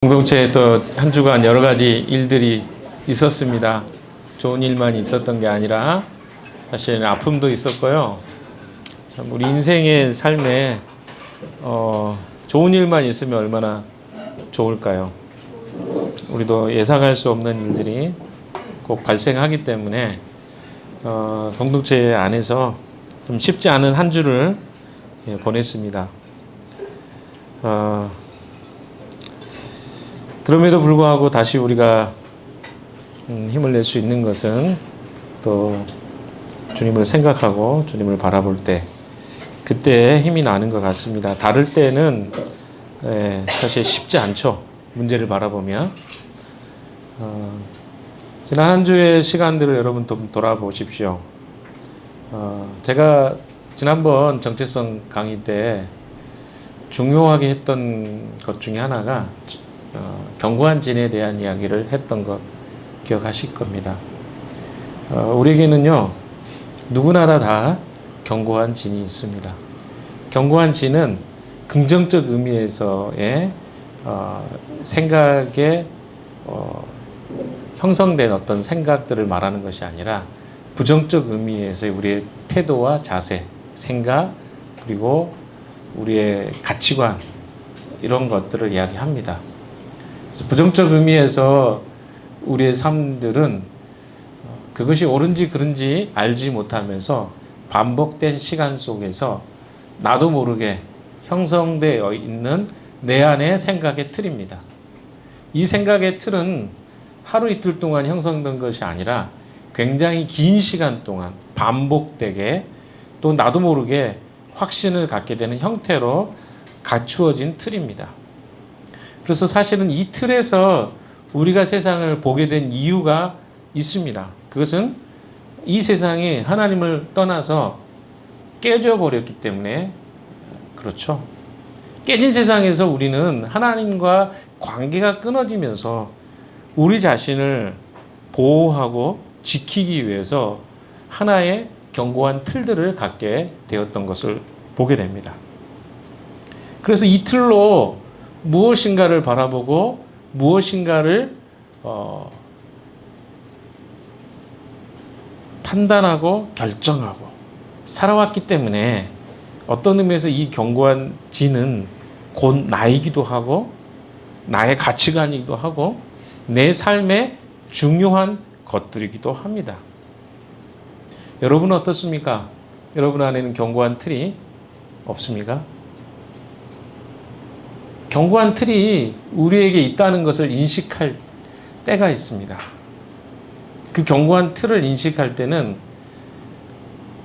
공동체에 또 한 주간 여러 가지 일들이 있었습니다. 좋은 일만 있었던 게 아니라 사실 아픔도 있었고요. 참 우리 인생의 삶에 좋은 일만 있으면 얼마나 좋을까요? 우리도 예상할 수 없는 일들이 꼭 발생하기 때문에 공동체 안에서 좀 쉽지 않은 한 주를 보냈습니다. 그럼에도 불구하고 다시 우리가 힘을 낼 수 있는 것은 또 주님을 생각하고 주님을 바라볼 때 그때 힘이 나는 것 같습니다. 다를 때는 사실 쉽지 않죠. 문제를 바라보면. 지난 한 주의 시간들을 여러분 좀 돌아보십시오. 제가 지난번 정체성 강의 때 중요하게 했던 것 중에 하나가 견고한 진에 대한 이야기를 했던 것 기억하실 겁니다. 우리에게는요, 누구나 다 견고한 진이 있습니다. 견고한 진은 긍정적 의미에서의 생각에 형성된 어떤 생각들을 말하는 것이 아니라 부정적 의미에서의 우리의 태도와 자세, 생각, 그리고 우리의 가치관 이런 것들을 이야기합니다. 부정적 의미에서 우리의 삶들은 그것이 옳은지 그른지 알지 못하면서 반복된 시간 속에서 나도 모르게 형성되어 있는 내 안의 생각의 틀입니다. 이 생각의 틀은 하루 이틀 동안 형성된 것이 아니라 굉장히 긴 시간 동안 반복되게 또 나도 모르게 확신을 갖게 되는 형태로 갖추어진 틀입니다. 그래서 사실은 이 틀에서 우리가 세상을 보게 된 이유가 있습니다. 그것은 이 세상이 하나님을 떠나서 깨져 버렸기 때문에 그렇죠. 깨진 세상에서 우리는 하나님과 관계가 끊어지면서 우리 자신을 보호하고 지키기 위해서 하나의 견고한 틀들을 갖게 되었던 것을 보게 됩니다. 그래서 이 틀로 무엇인가를 바라보고 무엇인가를 판단하고 결정하고 살아왔기 때문에 어떤 의미에서 이 견고한 진은 곧 나이기도 하고 나의 가치관이기도 하고 내 삶의 중요한 것들이기도 합니다. 여러분은 어떻습니까? 여러분 안에는 견고한 틀이 없습니까? 견고한 틀이 우리에게 있다는 것을 인식할 때가 있습니다. 그 견고한 틀을 인식할 때는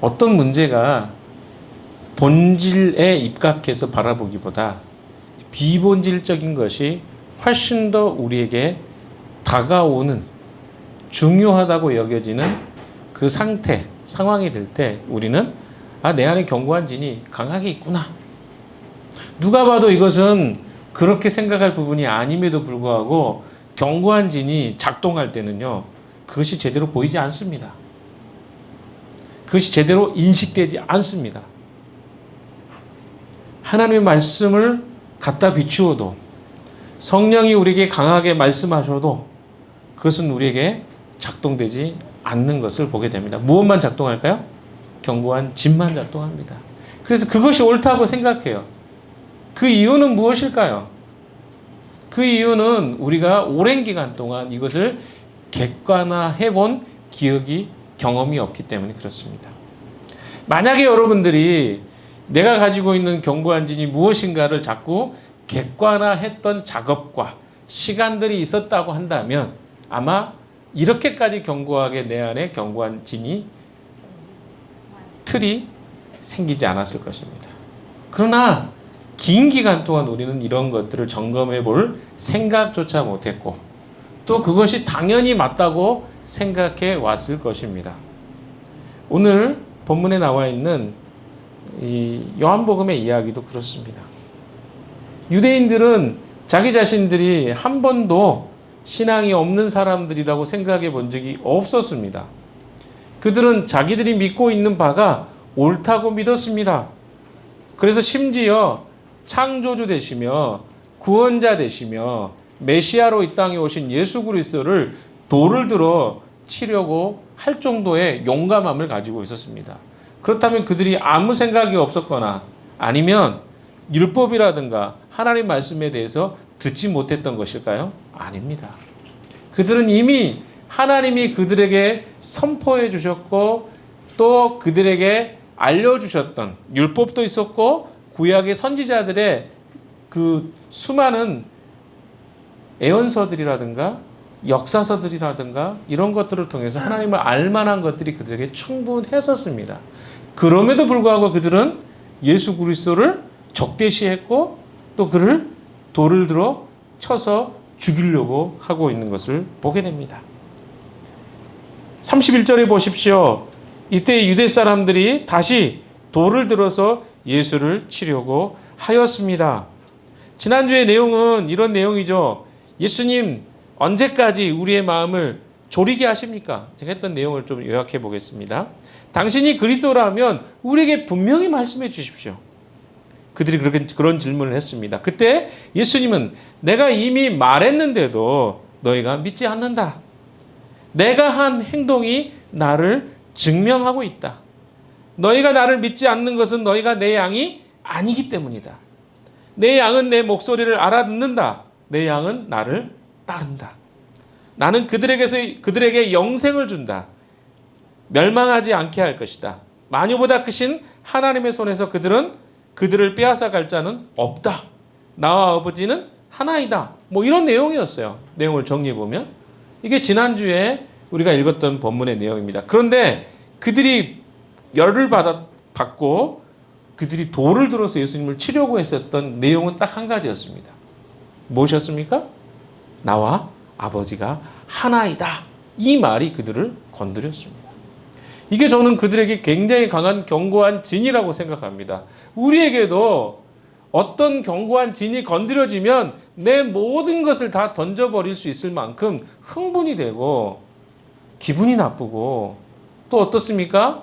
어떤 문제가 본질에 입각해서 바라보기보다 비본질적인 것이 훨씬 더 우리에게 다가오는 중요하다고 여겨지는 그 상태, 상황이 될 때 우리는 내 안에 견고한 진이 강하게 있구나. 누가 봐도 이것은 그렇게 생각할 부분이 아님에도 불구하고 견고한 진이 작동할 때는요, 그것이 제대로 보이지 않습니다. 그것이 제대로 인식되지 않습니다. 하나님의 말씀을 갖다 비추어도 성령이 우리에게 강하게 말씀하셔도 그것은 우리에게 작동되지 않는 것을 보게 됩니다. 무엇만 작동할까요? 견고한 진만 작동합니다. 그래서 그것이 옳다고 생각해요. 그 이유는 무엇일까요? 그 이유는 우리가 오랜 기간 동안 이것을 객관화해 본 경험이 없기 때문에 그렇습니다. 만약에 여러분들이 내가 가지고 있는 견고한 진이 무엇인가를 자꾸 객관화했던 작업과 시간들이 있었다고 한다면 아마 이렇게까지 견고하게 내 안에 견고한 진이 틀이 생기지 않았을 것입니다. 그러나 긴 기간 동안 우리는 이런 것들을 점검해 볼 생각조차 못했고 또 그것이 당연히 맞다고 생각해 왔을 것입니다. 오늘 본문에 나와 있는 이 요한복음의 이야기도 그렇습니다. 유대인들은 자기 자신들이 한 번도 신앙이 없는 사람들이라고 생각해 본 적이 없었습니다. 그들은 자기들이 믿고 있는 바가 옳다고 믿었습니다. 그래서 심지어 창조주 되시며 구원자 되시며 메시아로 이 땅에 오신 예수 그리스도를 돌을 들어 치려고 할 정도의 용감함을 가지고 있었습니다. 그렇다면 그들이 아무 생각이 없었거나 아니면 율법이라든가 하나님 말씀에 대해서 듣지 못했던 것일까요? 아닙니다. 그들은 이미 하나님이 그들에게 선포해 주셨고 또 그들에게 알려주셨던 율법도 있었고 구약의 선지자들의 그 수많은 애언서들이라든가 역사서들이라든가 이런 것들을 통해서 하나님을 알만한 것들이 그들에게 충분했었습니다. 그럼에도 불구하고 그들은 예수 그리스도를 적대시했고 또 그를 돌을 들어 쳐서 죽이려고 하고 있는 것을 보게 됩니다. 31절에 보십시오. 이때 유대 사람들이 다시 돌을 들어서 예수를 치려고 하였습니다. 지난주의 내용은 이런 내용이죠. 예수님 언제까지 우리의 마음을 졸이게 하십니까? 제가 했던 내용을 좀 요약해 보겠습니다. 당신이 그리스도라면 우리에게 분명히 말씀해 주십시오. 그들이 그런 질문을 했습니다. 그때 예수님은 내가 이미 말했는데도 너희가 믿지 않는다. 내가 한 행동이 나를 증명하고 있다. 너희가 나를 믿지 않는 것은 너희가 내 양이 아니기 때문이다. 내 양은 내 목소리를 알아듣는다. 내 양은 나를 따른다. 나는 그들에게 영생을 준다. 멸망하지 않게 할 것이다. 만유보다 크신 하나님의 손에서 그들을 빼앗아 갈 자는 없다. 나와 아버지는 하나이다. 뭐 이런 내용이었어요. 내용을 정리해 보면 이게 지난주에 우리가 읽었던 본문의 내용입니다. 그런데 그들이 열을 받고 그들이 돌을 들어서 예수님을 치려고 했었던 내용은 딱 한 가지였습니다. 무엇이었습니까? 나와 아버지가 하나이다. 이 말이 그들을 건드렸습니다. 이게 저는 그들에게 굉장히 강한 견고한 진이라고 생각합니다. 우리에게도 어떤 견고한 진이 건드려지면 내 모든 것을 다 던져버릴 수 있을 만큼 흥분이 되고 기분이 나쁘고 또 어떻습니까?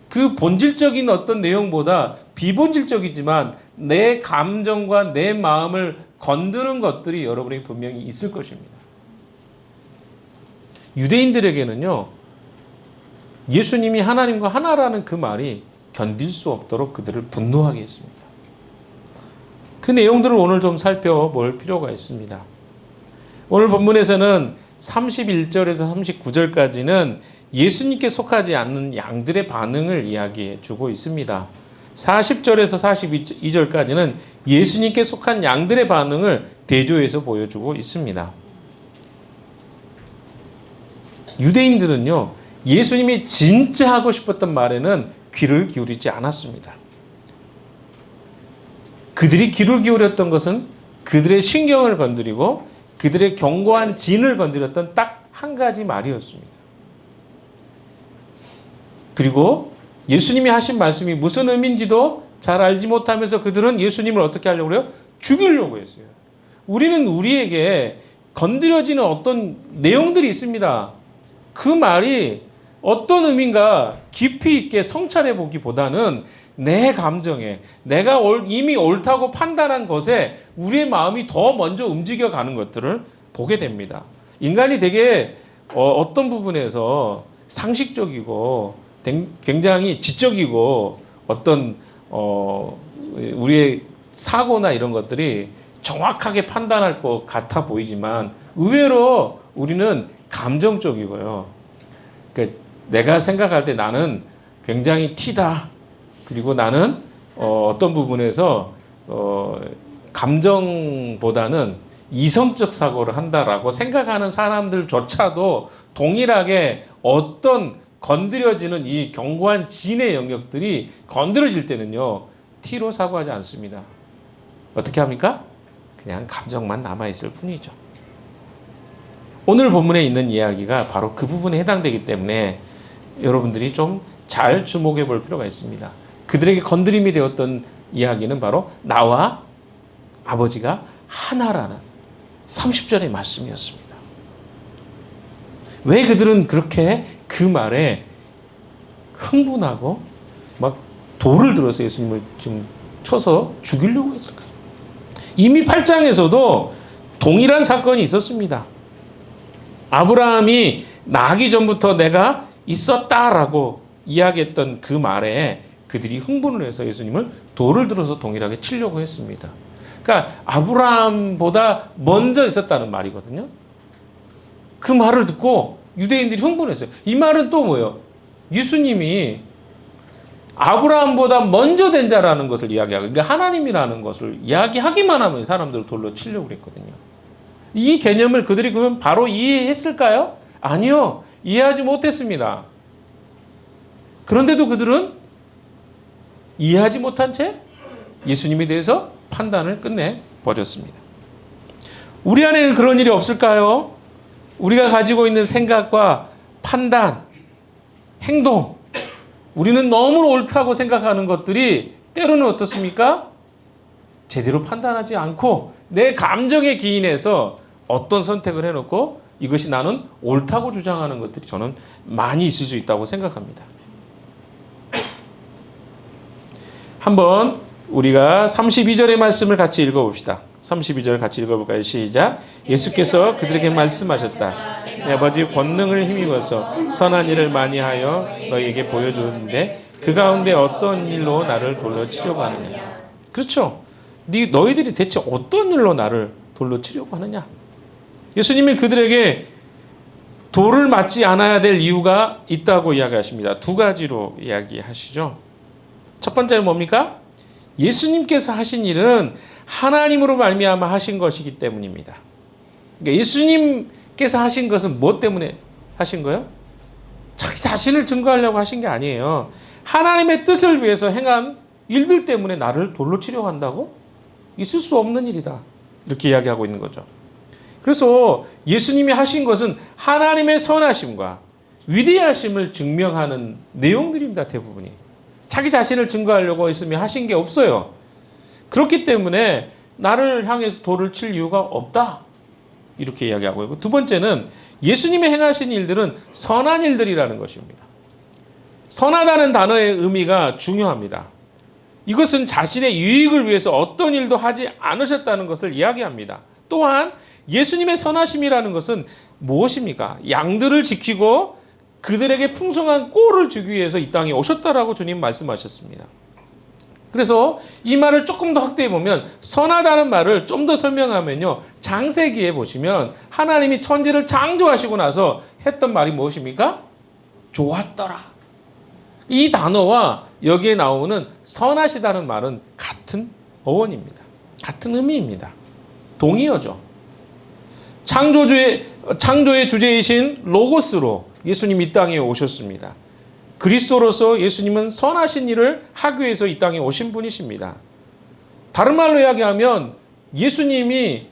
그 본질적인 어떤 내용보다 비본질적이지만 내 감정과 내 마음을 건드는 것들이 여러분에게 분명히 있을 것입니다. 유대인들에게는요, 예수님이 하나님과 하나라는 그 말이 견딜 수 없도록 그들을 분노하게 했습니다. 그 내용들을 오늘 좀 살펴볼 필요가 있습니다. 오늘 본문에서는 31절에서 39절까지는 예수님께 속하지 않는 양들의 반응을 이야기해 주고 있습니다. 40절에서 42절까지는 예수님께 속한 양들의 반응을 대조해서 보여주고 있습니다. 유대인들은요, 예수님이 진짜 하고 싶었던 말에는 귀를 기울이지 않았습니다. 그들이 귀를 기울였던 것은 그들의 신경을 건드리고 그들의 견고한 진을 건드렸던 딱 한 가지 말이었습니다. 그리고 예수님이 하신 말씀이 무슨 의미인지도 잘 알지 못하면서 그들은 예수님을 어떻게 하려고 해요? 죽이려고 했어요. 우리는 우리에게 건드려지는 어떤 내용들이 있습니다. 그 말이 어떤 의미인가 깊이 있게 성찰해 보기보다는 내 감정에 내가 이미 옳다고 판단한 것에 우리의 마음이 더 먼저 움직여가는 것들을 보게 됩니다. 인간이 되게 어떤 부분에서 상식적이고 굉장히 지적이고 어떤 우리의 사고나 이런 것들이 정확하게 판단할 것 같아 보이지만 의외로 우리는 감정적이고요. 그러니까 내가 생각할 때 나는 굉장히 T다. 그리고 나는 어떤 부분에서 감정보다는 이성적 사고를 한다라고 생각하는 사람들조차도 동일하게 어떤 건드려지는 이 견고한 진의 영역들이 건드려질 때는요, T로 사고하지 않습니다. 어떻게 합니까? 그냥 감정만 남아있을 뿐이죠. 오늘 본문에 있는 이야기가 바로 그 부분에 해당되기 때문에 여러분들이 좀 잘 주목해 볼 필요가 있습니다. 그들에게 건드림이 되었던 이야기는 바로 나와 아버지가 하나라는 30절의 말씀이었습니다. 왜 그들은 그렇게 그 말에 흥분하고 막 돌을 들어서 예수님을 지금 쳐서 죽이려고 했을까요? 이미 8장에서도 동일한 사건이 있었습니다. 아브라함이 나기 전부터 내가 있었다라고 이야기했던 그 말에 그들이 흥분을 해서 예수님을 돌을 들어서 동일하게 치려고 했습니다. 그러니까 아브라함보다 먼저 있었다는 말이거든요. 그 말을 듣고 유대인들이 흥분했어요. 이 말은 또 뭐예요? 예수님이 아브라함보다 먼저 된 자라는 것을 이야기하고, 그러니까 하나님이라는 것을 이야기하기만 하면 사람들을 돌로 치려고 그랬거든요. 이 개념을 그들이 그러면 바로 이해했을까요? 아니요. 이해하지 못했습니다. 그런데도 그들은 이해하지 못한 채 예수님에 대해서 판단을 끝내버렸습니다. 우리 안에는 그런 일이 없을까요? 우리가 가지고 있는 생각과 판단, 행동, 우리는 너무 옳다고 생각하는 것들이 때로는 어떻습니까? 제대로 판단하지 않고 내 감정에 기인해서 어떤 선택을 해놓고 이것이 나는 옳다고 주장하는 것들이 저는 많이 있을 수 있다고 생각합니다. 한번 우리가 32절의 말씀을 같이 읽어봅시다. 32절 같이 읽어볼까요? 시작. 예수께서 그들에게 말씀하셨다. 내 아버지 권능을 힘입어서 선한 일을 많이 하여 너희에게 보여주었는데 그 가운데 어떤 일로 나를 돌로 치려고 하느냐. 그렇죠. 너희들이 대체 어떤 일로 나를 돌로 치려고 하느냐. 예수님이 그들에게 돌을 맞지 않아야 될 이유가 있다고 이야기하십니다. 두 가지로 이야기하시죠. 첫 번째는 뭡니까? 예수님께서 하신 일은 하나님으로 말미암아 하신 것이기 때문입니다. 그러니까 예수님께서 하신 것은 무엇 때문에 하신 거예요? 자기 자신을 증거하려고 하신 게 아니에요. 하나님의 뜻을 위해서 행한 일들 때문에 나를 돌로 치려고 한다고? 있을 수 없는 일이다. 이렇게 이야기하고 있는 거죠. 그래서 예수님이 하신 것은 하나님의 선하심과 위대하심을 증명하는 내용들입니다. 대부분이. 자기 자신을 증거하려고 예수님이 하신 게 없어요. 그렇기 때문에 나를 향해서 돌을 칠 이유가 없다. 이렇게 이야기하고 있고, 두 번째는 예수님이 행하신 일들은 선한 일들이라는 것입니다. 선하다는 단어의 의미가 중요합니다. 이것은 자신의 유익을 위해서 어떤 일도 하지 않으셨다는 것을 이야기합니다. 또한 예수님의 선하심이라는 것은 무엇입니까? 양들을 지키고 그들에게 풍성한 꼴을 주기 위해서 이 땅에 오셨다라고 주님 말씀하셨습니다. 그래서 이 말을 조금 더 확대해 보면, 선하다는 말을 좀 더 설명하면요, 창세기에 보시면 하나님이 천지를 창조하시고 나서 했던 말이 무엇입니까? 좋았더라. 이 단어와 여기에 나오는 선하시다는 말은 같은 어원입니다. 같은 의미입니다. 동의어죠. 창조의 주제이신 로고스로 예수님 이 땅에 오셨습니다. 그리스도로서 예수님은 선하신 일을 하기 위해서 이 땅에 오신 분이십니다. 다른 말로 이야기하면 예수님이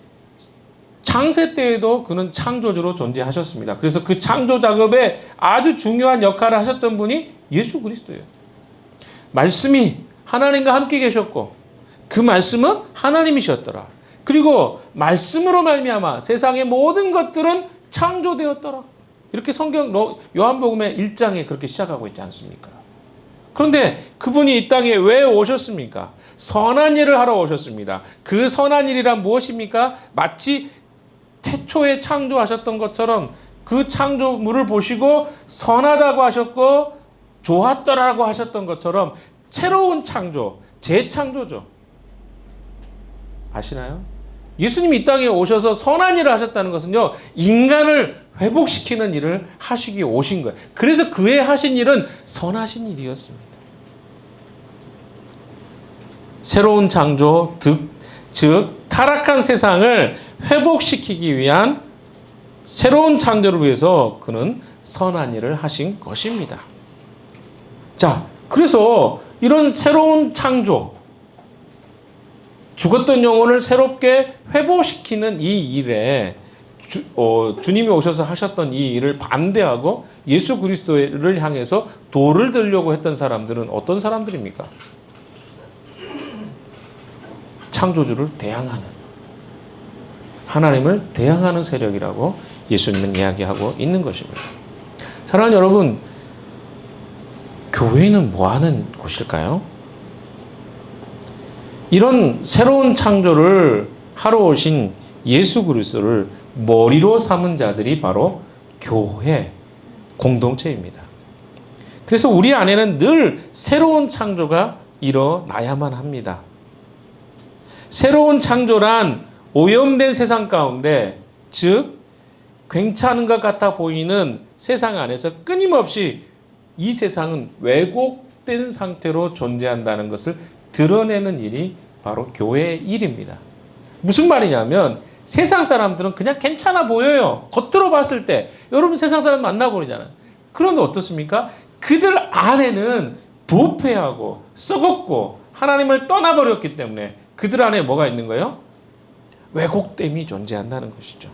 창세 때에도 그는 창조주로 존재하셨습니다. 그래서 그 창조 작업에 아주 중요한 역할을 하셨던 분이 예수 그리스도예요. 말씀이 하나님과 함께 계셨고 그 말씀은 하나님이셨더라. 그리고 말씀으로 말미암아 세상의 모든 것들은 창조되었더라. 이렇게 성경 요한복음의 1장에 그렇게 시작하고 있지 않습니까? 그런데 그분이 이 땅에 왜 오셨습니까? 선한 일을 하러 오셨습니다. 그 선한 일이란 무엇입니까? 마치 태초에 창조하셨던 것처럼 그 창조물을 보시고 선하다고 하셨고 좋았더라고 하셨던 것처럼 새로운 창조, 재창조죠. 아시나요? 예수님이 이 땅에 오셔서 선한 일을 하셨다는 것은요, 인간을 회복시키는 일을 하시기 오신 거예요. 그래서 그의 하신 일은 선하신 일이었습니다. 새로운 창조, 즉 타락한 세상을 회복시키기 위한 새로운 창조를 위해서 그는 선한 일을 하신 것입니다. 자, 그래서 이런 새로운 창조, 죽었던 영혼을 새롭게 회복시키는 이 일에 주님이 오셔서 하셨던 이 일을 반대하고 예수 그리스도를 향해서 돌을 들려고 했던 사람들은 어떤 사람들입니까? 창조주를 대항하는, 하나님을 대항하는 세력이라고 예수님은 이야기하고 있는 것입니다. 사랑하는 여러분, 교회는 뭐 하는 곳일까요? 이런 새로운 창조를 하러 오신 예수 그리스도를 머리로 삼은 자들이 바로 교회 공동체입니다. 그래서 우리 안에는 늘 새로운 창조가 일어나야만 합니다. 새로운 창조란 오염된 세상 가운데, 즉 괜찮은 것 같아 보이는 세상 안에서 끊임없이 이 세상은 왜곡된 상태로 존재한다는 것을 드러내는 일이 바로 교회의 일입니다. 무슨 말이냐면 세상 사람들은 그냥 괜찮아 보여요. 겉으로 봤을 때. 여러분 세상 사람 만나보잖아요. 그런데 어떻습니까? 그들 안에는 부패하고 썩었고 하나님을 떠나버렸기 때문에 그들 안에 뭐가 있는 거예요? 왜곡됨이 존재한다는 것이죠.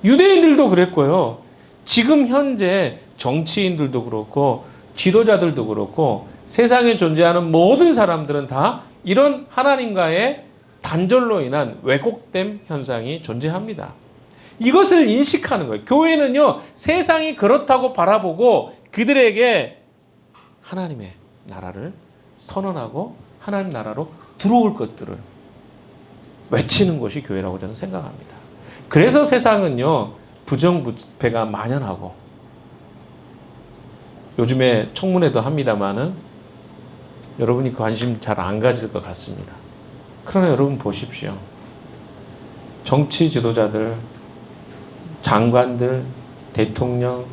유대인들도 그랬고요. 지금 현재 정치인들도 그렇고 지도자들도 그렇고 세상에 존재하는 모든 사람들은 다 이런 하나님과의 단절로 인한 왜곡됨 현상이 존재합니다. 이것을 인식하는 거예요. 교회는요, 세상이 그렇다고 바라보고 그들에게 하나님의 나라를 선언하고 하나님 나라로 들어올 것들을 외치는 것이 교회라고 저는 생각합니다. 그래서 세상은요, 부정부패가 만연하고, 요즘에 청문회도 합니다만은 여러분이 관심 잘 안 가질 것 같습니다. 그러나 여러분 보십시오. 정치 지도자들, 장관들, 대통령,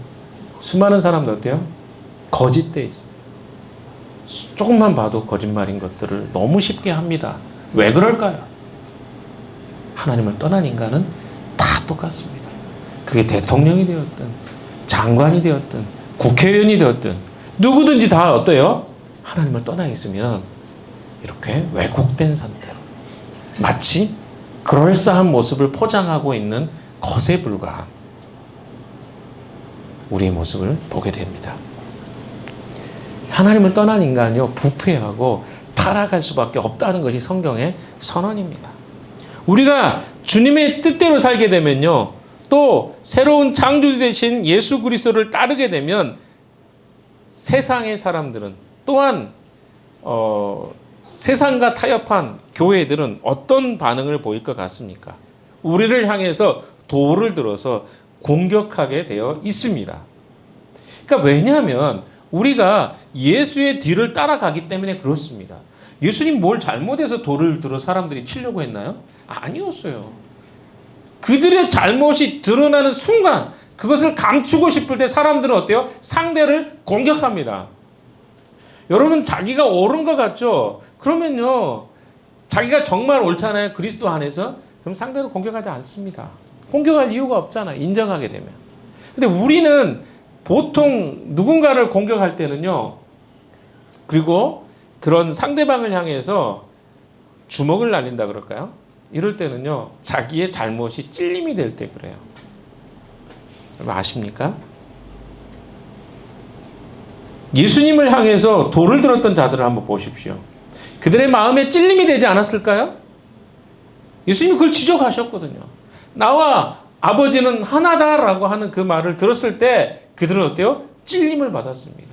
수많은 사람들 어때요? 거짓돼 있어요. 조금만 봐도 거짓말인 것들을 너무 쉽게 합니다. 왜 그럴까요? 하나님을 떠난 인간은 다 똑같습니다. 그게 대통령이 되었든 장관이 되었든 국회의원이 되었든 누구든지 다 어때요? 하나님을 떠나 있으면 이렇게 왜곡된 상태로 마치 그럴싸한 모습을 포장하고 있는 것에 불과한 우리의 모습을 보게 됩니다. 하나님을 떠난 인간이요, 부패하고 타락할 수밖에 없다는 것이 성경의 선언입니다. 우리가 주님의 뜻대로 살게 되면요, 또 새로운 창조주 되신 예수 그리스도를 따르게 되면 세상의 사람들은 또한 세상과 타협한 교회들은 어떤 반응을 보일 것 같습니까? 우리를 향해서 돌을 들어서 공격하게 되어 있습니다. 그러니까 왜냐하면 우리가 예수의 뒤를 따라가기 때문에 그렇습니다. 예수님 뭘 잘못해서 돌을 들어 사람들이 치려고 했나요? 아니었어요. 그들의 잘못이 드러나는 순간 그것을 감추고 싶을 때 사람들은 어때요? 상대를 공격합니다. 여러분 자기가 옳은 것 같죠? 그러면요, 자기가 정말 옳잖아요. 그리스도 안에서. 그럼 상대를 공격하지 않습니다. 공격할 이유가 없잖아요. 인정하게 되면. 근데 우리는 보통 누군가를 공격할 때는요, 그리고 그런 상대방을 향해서 주먹을 날린다 그럴까요? 이럴 때는요, 자기의 잘못이 찔림이 될 때 그래요. 여러분 아십니까? 예수님을 향해서 돌을 들었던 자들을 한번 보십시오. 그들의 마음에 찔림이 되지 않았을까요? 예수님이 그걸 지적하셨거든요. 나와 아버지는 하나다라고 하는 그 말을 들었을 때 그들은 어때요? 찔림을 받았습니다.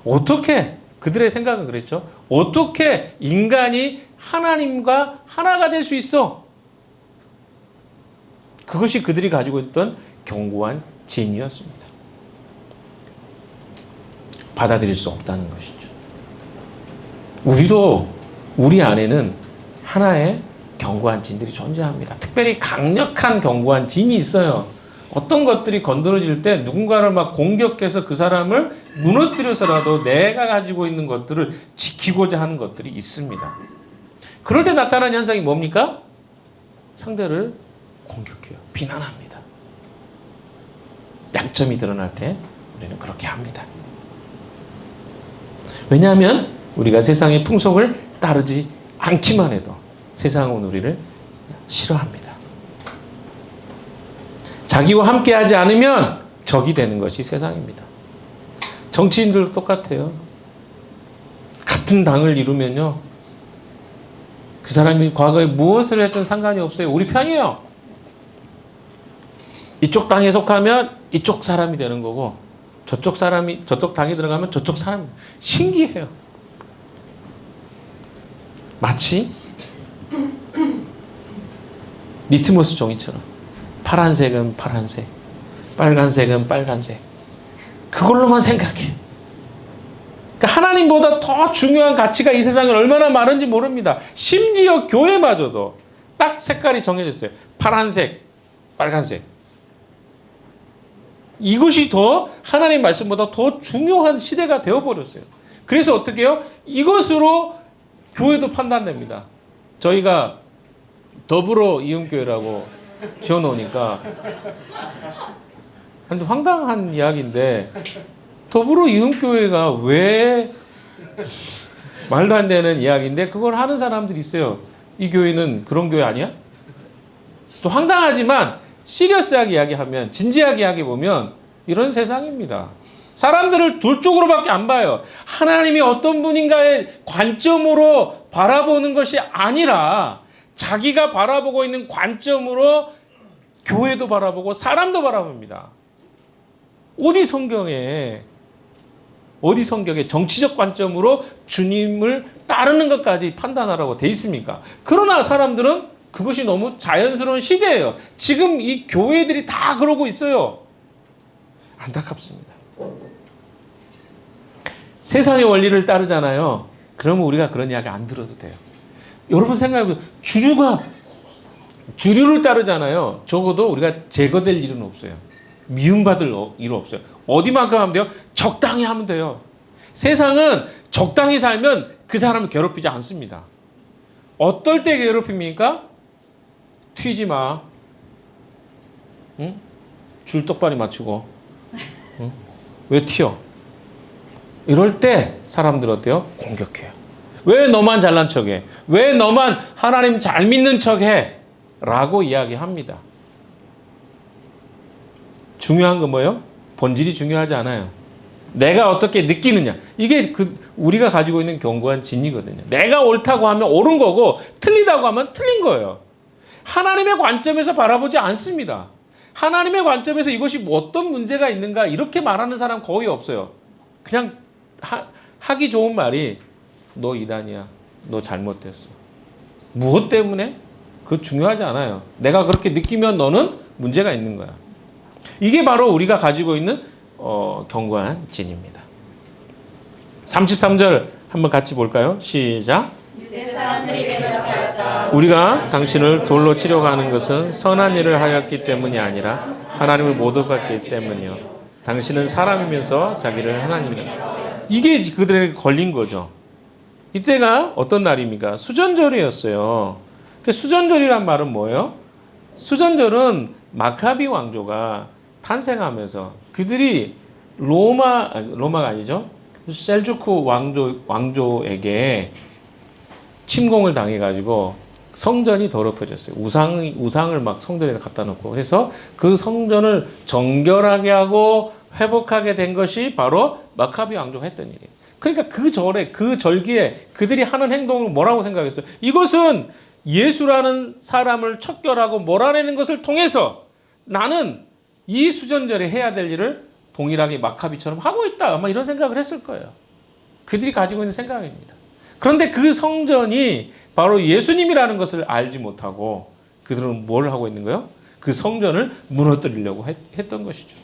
어떻게? 그들의 생각은 그랬죠. 어떻게 인간이 하나님과 하나가 될 수 있어? 그것이 그들이 가지고 있던 견고한 진이었습니다. 받아들일 수 없다는 것이죠. 우리도 우리 안에는 하나의 견고한 진들이 존재합니다. 특별히 강력한 견고한 진이 있어요. 어떤 것들이 건드려질 때 누군가를 막 공격해서 그 사람을 무너뜨려서라도 내가 가지고 있는 것들을 지키고자 하는 것들이 있습니다. 그럴 때 나타나는 현상이 뭡니까? 상대를 공격해요. 비난합니다. 약점이 드러날 때 우리는 그렇게 합니다. 왜냐하면 우리가 세상의 풍속을 따르지 않기만 해도 세상은 우리를 싫어합니다. 자기와 함께하지 않으면 적이 되는 것이 세상입니다. 정치인들도 똑같아요. 같은 당을 이루면요, 그 사람이 과거에 무엇을 했든 상관이 없어요. 우리 편이에요. 이쪽 당에 속하면 이쪽 사람이 되는 거고, 저쪽 당에 들어가면 저쪽 사람이. 신기해요. 마치 리트머스 종이처럼. 파란색은 파란색, 빨간색은 빨간색. 그걸로만 생각해. 그러니까 하나님보다 더 중요한 가치가 이 세상에 얼마나 많은지 모릅니다. 심지어 교회마저도 딱 색깔이 정해졌어요. 파란색, 빨간색. 이것이 더 하나님 말씀보다 더 중요한 시대가 되어버렸어요. 그래서 어떻게 해요? 이것으로 교회도 판단됩니다. 저희가 더불어 이음교회라고 지어놓으니까 황당한 이야기인데 더불어 이음교회가 왜 말도 안 되는 이야기인데 그걸 하는 사람들이 있어요. 이 교회는 그런 교회 아니야? 또 황당하지만 시리어스하게 이야기하면 진지하게 이야기해보면 이런 세상입니다. 사람들을 둘 쪽으로밖에 안 봐요. 하나님이 어떤 분인가의 관점으로 바라보는 것이 아니라 자기가 바라보고 있는 관점으로 교회도 바라보고 사람도 바라봅니다. 어디 성경에 정치적 관점으로 주님을 따르는 것까지 판단하라고 돼 있습니까? 그러나 사람들은 그것이 너무 자연스러운 시대예요. 지금 이 교회들이 다 그러고 있어요. 안타깝습니다. 세상의 원리를 따르잖아요. 그러면 우리가 그런 이야기 안 들어도 돼요. 여러분 생각해보면 주류를 따르잖아요. 적어도 우리가 제거될 일은 없어요. 미움받을 일은 없어요. 어디만큼 하면 돼요? 적당히 하면 돼요. 세상은 적당히 살면 그 사람을 괴롭히지 않습니다. 어떨 때 괴롭힙니까? 튀지 마. 응? 줄 똑바로 맞추고. 응? 왜 튀어? 이럴 때 사람들 어때요? 공격해요. 왜 너만 잘난 척해? 왜 너만 하나님 잘 믿는 척해? 라고 이야기합니다. 중요한 건 뭐예요? 본질이 중요하지 않아요. 내가 어떻게 느끼느냐. 이게 우리가 가지고 있는 견고한 진리거든요. 내가 옳다고 하면 옳은 거고 틀리다고 하면 틀린 거예요. 하나님의 관점에서 바라보지 않습니다. 하나님의 관점에서 이것이 어떤 문제가 있는가 이렇게 말하는 사람 거의 없어요. 그냥 하기 좋은 말이 너 이단이야. 너 잘못됐어. 무엇 때문에? 그거 중요하지 않아요. 내가 그렇게 느끼면 너는 문제가 있는 거야. 이게 바로 우리가 가지고 있는 견고한 진입니다. 33절 한번 같이 볼까요? 시작. 우리가 당신을 돌로 치려고 하는 것은 선한 일을 하였기 때문이 아니라 하나님을 모독했기 때문이요. 당신은 사람이면서 자기를 하나님이라. 이게 그들에게 걸린 거죠. 이때가 어떤 날입니까? 수전절이었어요. 수전절이란 말은 뭐예요? 수전절은 마카비 왕조가 탄생하면서 그들이 로마가 아니죠. 셀주크 왕조에게 침공을 당해가지고 성전이 더럽혀졌어요. 우상을 막 성전에 갖다 놓고 해서 그 성전을 정결하게 하고 회복하게 된 것이 바로 마카비 왕조가 했던 일이에요. 그러니까 그 절기에 그들이 하는 행동을 뭐라고 생각했어요? 이것은 예수라는 사람을 척결하고 몰아내는 것을 통해서 나는 이 수전절에 해야 될 일을 동일하게 마카비처럼 하고 있다. 아마 이런 생각을 했을 거예요. 그들이 가지고 있는 생각입니다. 그런데 그 성전이 바로 예수님이라는 것을 알지 못하고 그들은 뭘 하고 있는 거예요? 그 성전을 무너뜨리려고 했던 것이죠.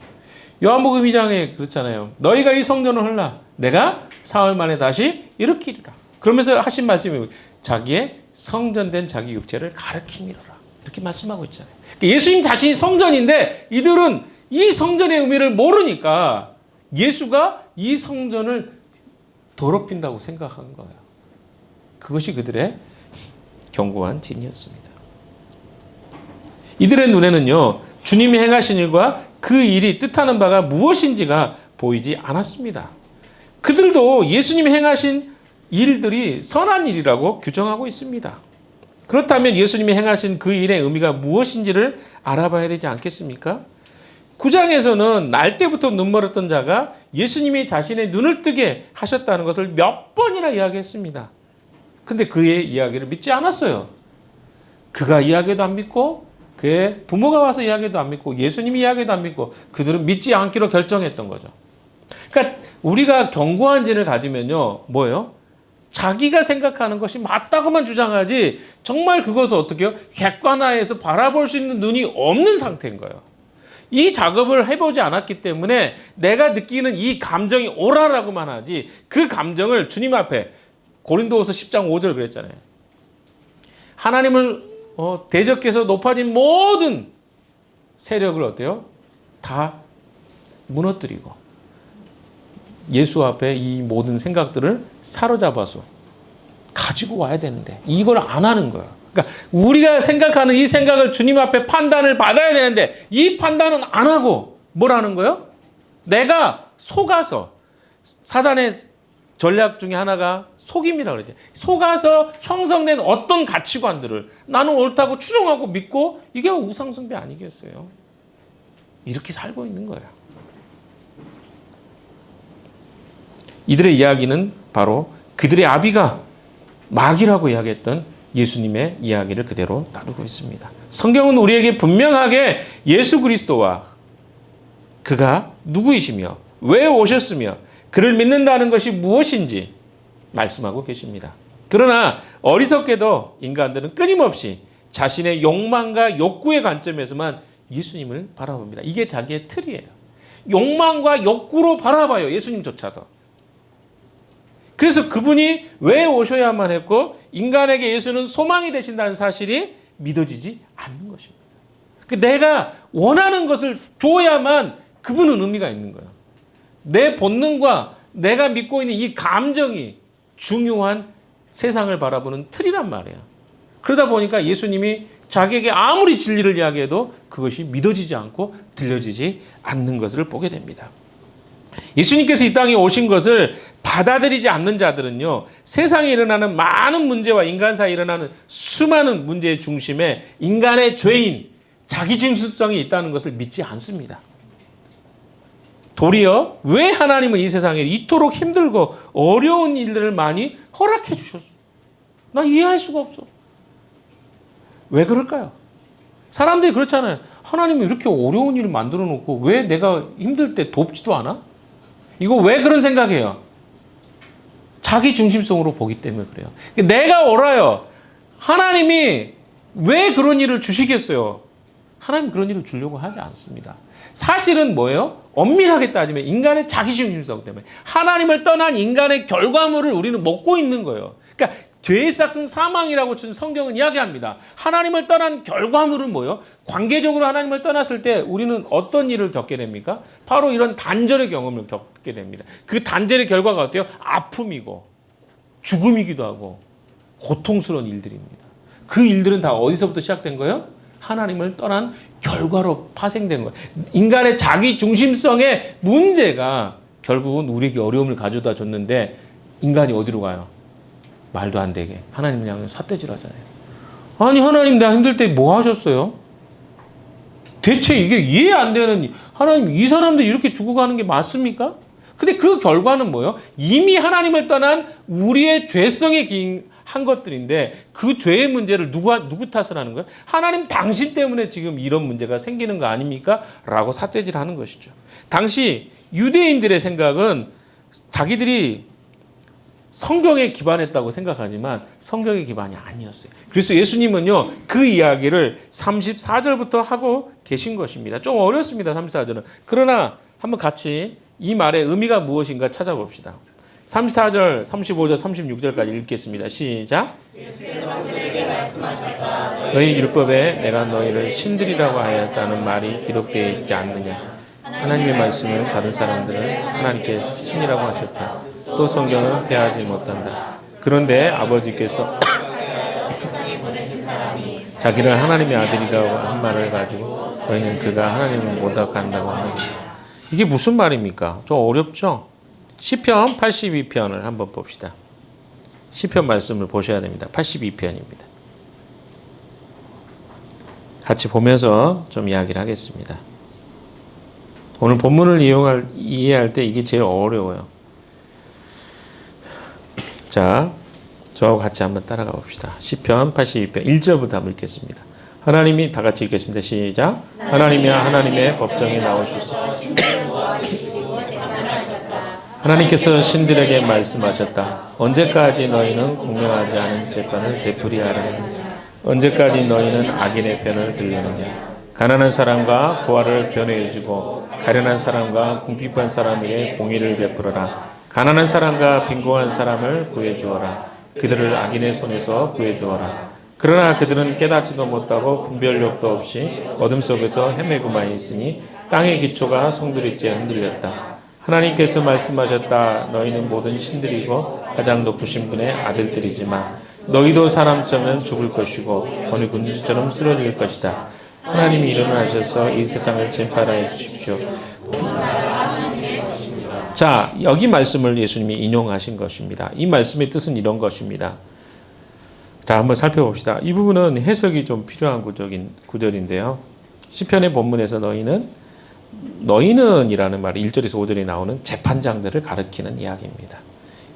요한복음 2장에 그렇잖아요. 너희가 이 성전을 헐라. 내가 사흘 만에 다시 일으키리라. 그러면서 하신 말씀이 자기의 성전된 자기 육체를 가르치미로라. 이렇게 말씀하고 있잖아요. 예수님 자신이 성전인데 이들은 이 성전의 의미를 모르니까 예수가 이 성전을 더럽힌다고 생각한 거예요. 그것이 그들의 견고한 진이었습니다. 이들의 눈에는요, 주님이 행하신 일과 그 일이 뜻하는 바가 무엇인지가 보이지 않았습니다. 그들도 예수님이 행하신 일들이 선한 일이라고 규정하고 있습니다. 그렇다면 예수님이 행하신 그 일의 의미가 무엇인지를 알아봐야 되지 않겠습니까? 9장에서는 날 때부터 눈멀었던 자가 예수님이 자신의 눈을 뜨게 하셨다는 것을 몇 번이나 이야기했습니다. 근데 그의 이야기를 믿지 않았어요. 그가 이야기도 안 믿고 그의 부모가 와서 이야기도 안 믿고 예수님이 이야기도 안 믿고 그들은 믿지 않기로 결정했던 거죠. 그러니까 우리가 견고한 진을 가지면요. 뭐예요? 자기가 생각하는 것이 맞다고만 주장하지 정말 그것을 어떻게 해요? 객관화해서 바라볼 수 있는 눈이 없는 상태인 거예요. 이 작업을 해보지 않았기 때문에 내가 느끼는 이 감정이 옳아라고만 하지 그 감정을 주님 앞에 고린도후서 10장 5절 그랬잖아요. 하나님을 대적해서 높아진 모든 세력을 어때요? 다 무너뜨리고 예수 앞에 이 모든 생각들을 사로잡아서 가지고 와야 되는데 이걸 안 하는 거예요. 그러니까 우리가 생각하는 이 생각을 주님 앞에 판단을 받아야 되는데 이 판단은 안 하고 뭘 하는 거예요? 내가 속아서 사단의 전략 중에 하나가 속임이라고 그러죠. 속아서 형성된 어떤 가치관들을 나는 옳다고 추종하고 믿고 이게 우상숭배 아니겠어요? 이렇게 살고 있는 거예요. 이들의 이야기는 바로 그들의 아비가 마귀라고 이야기했던 예수님의 이야기를 그대로 따르고 있습니다. 성경은 우리에게 분명하게 예수 그리스도와 그가 누구이시며 왜 오셨으며 그를 믿는다는 것이 무엇인지 말씀하고 계십니다. 그러나 어리석게도 인간들은 끊임없이 자신의 욕망과 욕구의 관점에서만 예수님을 바라봅니다. 이게 자기의 틀이에요. 욕망과 욕구로 바라봐요. 예수님조차도. 그래서 그분이 왜 오셔야만 했고 인간에게 예수는 소망이 되신다는 사실이 믿어지지 않는 것입니다. 내가 원하는 것을 줘야만 그분은 의미가 있는 거예요. 내 본능과 내가 믿고 있는 이 감정이 중요한 세상을 바라보는 틀이란 말이에요. 그러다 보니까 예수님이 자기에게 아무리 진리를 이야기해도 그것이 믿어지지 않고 들려지지 않는 것을 보게 됩니다. 예수님께서 이 땅에 오신 것을 받아들이지 않는 자들은요, 세상에 일어나는 많은 문제와 인간 사이에 일어나는 수많은 문제의 중심에 인간의 죄인, 자기 중심성이 있다는 것을 믿지 않습니다. 도리어 왜 하나님은 이 세상에 이토록 힘들고 어려운 일들을 많이 허락해 주셨어? 나 이해할 수가 없어. 왜 그럴까요? 사람들이 그렇잖아요. 하나님이 이렇게 어려운 일을 만들어 놓고 왜 내가 힘들 때 돕지도 않아? 이거 왜 그런 생각해요? 자기 중심성으로 보기 때문에 그래요. 내가 옳아요. 하나님이 왜 그런 일을 주시겠어요? 하나님 그런 일을 주려고 하지 않습니다. 사실은 뭐예요? 엄밀하게 따지면 인간의 자기중심성 때문에 하나님을 떠난 인간의 결과물을 우리는 먹고 있는 거예요. 그러니까 죄의 싹은 사망이라고 성경은 이야기합니다. 하나님을 떠난 결과물은 뭐예요? 관계적으로 하나님을 떠났을 때 우리는 어떤 일을 겪게 됩니까? 바로 이런 단절의 경험을 겪게 됩니다. 그 단절의 결과가 어때요? 아픔이고 죽음이기도 하고 고통스러운 일들입니다. 그 일들은 다 어디서부터 시작된 거예요? 하나님을 떠난 결과로 파생된 거예요. 인간의 자기 중심성의 문제가 결국은 우리에게 어려움을 가져다 줬는데 인간이 어디로 가요? 말도 안 되게 하나님을 향해 삿대질 하잖아요. 아니 하나님 나 힘들 때 뭐 하셨어요? 대체 이게 이해 안 되는 하나님 이 사람들 이렇게 죽어가는 게 맞습니까? 근데 그 결과는 뭐예요? 이미 하나님을 떠난 우리의 죄성에 한 것들인데 그 죄의 문제를 누구 탓을 하는 거예요? 하나님 당신 때문에 지금 이런 문제가 생기는 거 아닙니까? 라고 삿대질 하는 것이죠. 당시 유대인들의 생각은 자기들이 성경에 기반했다고 생각하지만 성경의 기반이 아니었어요. 그래서 예수님은요 그 이야기를 34절부터 하고 계신 것입니다. 좀 어렵습니다. 34절은. 그러나 한번 같이 이 말의 의미가 무엇인가 찾아봅시다. 34절, 35절, 36절까지 읽겠습니다. 시작. 너희 율법에 내가 너희를 신들이라고 하였다는 말이 기록되어 있지 않느냐. 하나님의 말씀을 받은 사람들은 하나님께 신이라고 하셨다. 또 성경은 패하지 못한다. 그런데 아버지께서 자기를 하나님의 아들이라고 한 말을 가지고 너희는 그가 하나님을 모독한다고 하는 거예요. 이게 무슨 말입니까? 좀 어렵죠? 시편 82편을 한번 봅시다. 시편 말씀을 보셔야 됩니다. 82편입니다. 같이 보면서 좀 이야기를 하겠습니다. 오늘 본문을 이해할 때 이게 제일 어려워요. 자, 저하고 같이 한번 따라가 봅시다. 시편 82편 1절부터 한번 읽겠습니다. 하나님이 다 같이 읽겠습니다. 시작. 하나님이야 하나님의 법정에 나오셔서 하나님께서 신들에게 말씀하셨다. 언제까지 너희는 공명하지 않은 재판을 되풀이하느냐? 언제까지 너희는 악인의 편을 들려느냐? 가난한 사람과 고아를 변호해주고 가련한 사람과 궁핍한 사람에게 공의를 베풀어라. 가난한 사람과 빈곤한 사람을 구해주어라. 그들을 악인의 손에서 구해주어라. 그러나 그들은 깨닫지도 못하고 분별력도 없이 어둠 속에서 헤매고만 있으니 땅의 기초가 송두리째 흔들렸다. 하나님께서 말씀하셨다. 너희는 모든 신들이고 가장 높으신 분의 아들들이지만 너희도 사람처럼 죽을 것이고 어느 군주처럼 쓰러질 것이다. 하나님이 일어나셔서 이 세상을 재판하여 주십시오. 자, 여기 말씀을 예수님이 인용하신 것입니다. 이 말씀의 뜻은 이런 것입니다. 자, 한번 살펴봅시다. 이 부분은 해석이 좀 필요한 구절인데요. 시편의 본문에서 너희는이라는 말이 1절에서 5절에 나오는 재판장들을 가리키는 이야기입니다.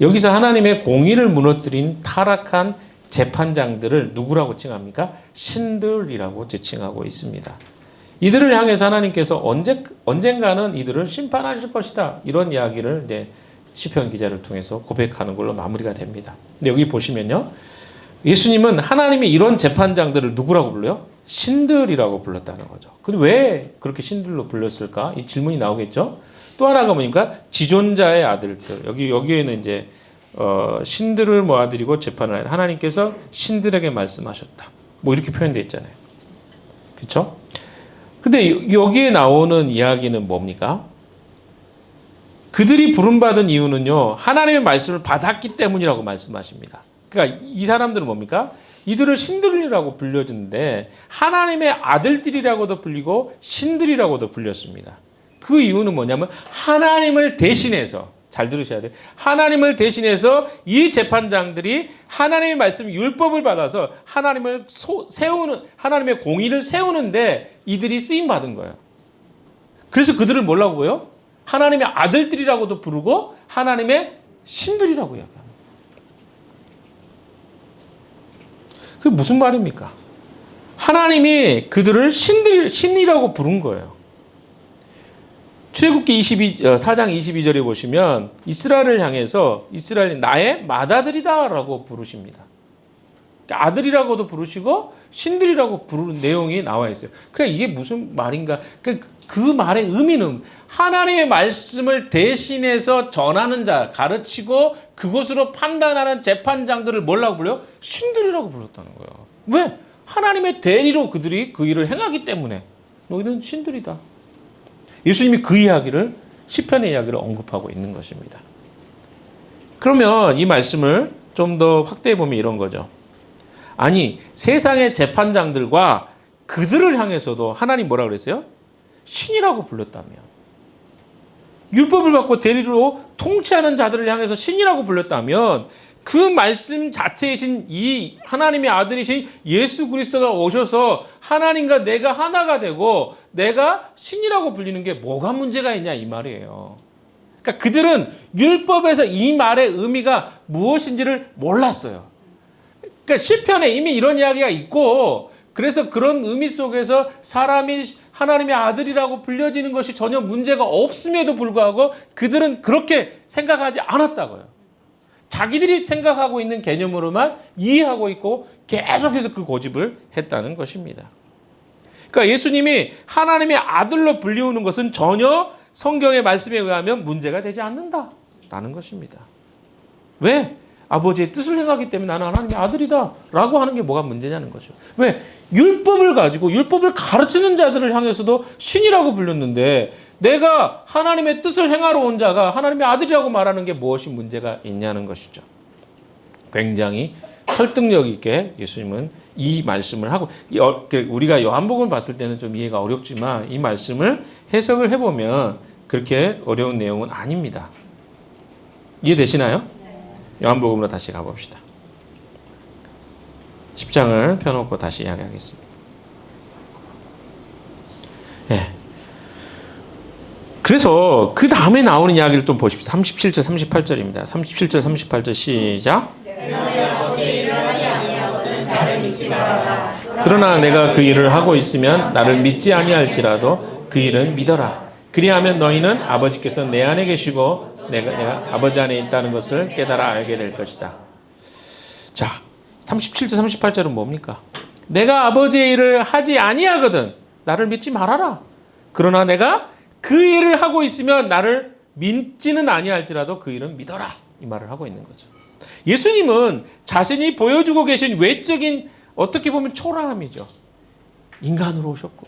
여기서 하나님의 공의를 무너뜨린 타락한 재판장들을 누구라고 칭합니까? 신들이라고 지칭하고 있습니다. 이들을 향해서 하나님께서 언젠가는 이들을 심판하실 것이다. 이런 이야기를 이제 시편 기자를 통해서 고백하는 걸로 마무리가 됩니다. 근데 여기 보시면요. 예수님은 하나님이 이런 재판장들을 누구라고 불러요? 신들이라고 불렀다는 거죠. 근데 왜 그렇게 신들로 불렀을까? 이 질문이 나오겠죠. 또 하나가 뭐니까 지존자의 아들들. 여기에는 이제 신들을 모아들이고 재판을 하나님께서 신들에게 말씀하셨다. 뭐 이렇게 표현되어 있잖아요. 그렇죠? 근데 여기에 나오는 이야기는 뭡니까? 그들이 부름받은 이유는요. 하나님의 말씀을 받았기 때문이라고 말씀하십니다. 그러니까 이 사람들은 뭡니까? 이들을 신들이라고 불려주는데 하나님의 아들들이라고도 불리고 신들이라고도 불렸습니다. 그 이유는 뭐냐면 하나님을 대신해서 잘 들으셔야 돼요. 하나님을 대신해서 이 재판장들이 하나님의 말씀 율법을 받아서 하나님을 세우는 하나님의 공의를 세우는데 이들이 쓰임 받은 거예요. 그래서 그들을 뭐라고 해요? 하나님의 아들들이라고도 부르고 하나님의 신들이라고 해요. 그게 무슨 말입니까? 하나님이 그들을 신이라고 부른 거예요. 출애굽기 4장 22절에 보시면 이스라엘을 향해서 이스라엘이 나의 맏아들이다 라고 부르십니다. 그러니까 아들이라고도 부르시고 신들이라고 부르는 내용이 나와 있어요. 그러니까 이게 무슨 말인가? 그 말의 의미는 하나님의 말씀을 대신해서 전하는 자, 가르치고 그것으로 판단하는 재판장들을 뭐라고 불러요? 신들이라고 불렀다는 거예요. 왜? 하나님의 대리로 그들이 그 일을 행하기 때문에 너희는 신들이다. 예수님이 그 이야기를 시편의 이야기를 언급하고 있는 것입니다. 그러면 이 말씀을 좀 더 확대해 보면 이런 거죠. 아니 세상의 재판장들과 그들을 향해서도 하나님 뭐라고 그랬어요? 신이라고 불렀다며. 율법을 받고 대리로 통치하는 자들을 향해서 신이라고 불렀다면 그 말씀 자체이신 이 하나님의 아들이신 예수 그리스도가 오셔서 하나님과 내가 하나가 되고 내가 신이라고 불리는 게 뭐가 문제가 있냐 이 말이에요. 그러니까 그들은 율법에서 이 말의 의미가 무엇인지를 몰랐어요. 그러니까 시편에 이미 이런 이야기가 있고 그래서 그런 의미 속에서 사람이 하나님의 아들이라고 불려지는 것이 전혀 문제가 없음에도 불구하고 그들은 그렇게 생각하지 않았다고요. 자기들이 생각하고 있는 개념으로만 이해하고 있고 계속해서 그 고집을 했다는 것입니다. 그러니까 예수님이 하나님의 아들로 불리우는 것은 전혀 성경의 말씀에 의하면 문제가 되지 않는다라는 것입니다. 왜? 아버지의 뜻을 행하기 때문에 나는 하나님의 아들이다 라고 하는 게 뭐가 문제냐는 거죠. 왜? 율법을 가지고 율법을 가르치는 자들을 향해서도 신이라고 불렸는데 내가 하나님의 뜻을 행하러 온 자가 하나님의 아들이라고 말하는 게 무엇이 문제가 있냐는 것이죠. 굉장히 설득력 있게 예수님은 이 말씀을 하고 우리가 요한복음을 봤을 때는 좀 이해가 어렵지만 이 말씀을 해석을 해보면 그렇게 어려운 내용은 아닙니다. 이해되시나요? 요한복음으로 다시 가봅시다. 10장을 펴놓고 다시 이야기하겠습니다. 네. 그래서 그 다음에 나오는 이야기를 좀 보십시오. 37절 38절입니다. 37절 38절 시작. 그러나 내가 그 일을 하고 있으면 나를 믿지 아니할지라도 그 일은 믿어라. 그리하면 너희는 아버지께서 내 안에 계시고 내가 아버지 안에 있다는 것을 깨달아 알게 될 것이다. 자, 37절 38절은 뭡니까? 내가 아버지의 일을 하지 아니하거든 나를 믿지 말아라. 그러나 내가 그 일을 하고 있으면 나를 믿지는 아니할지라도 그 일은 믿어라. 이 말을 하고 있는 거죠. 예수님은 자신이 보여주고 계신 외적인 어떻게 보면 초라함이죠. 인간으로 오셨고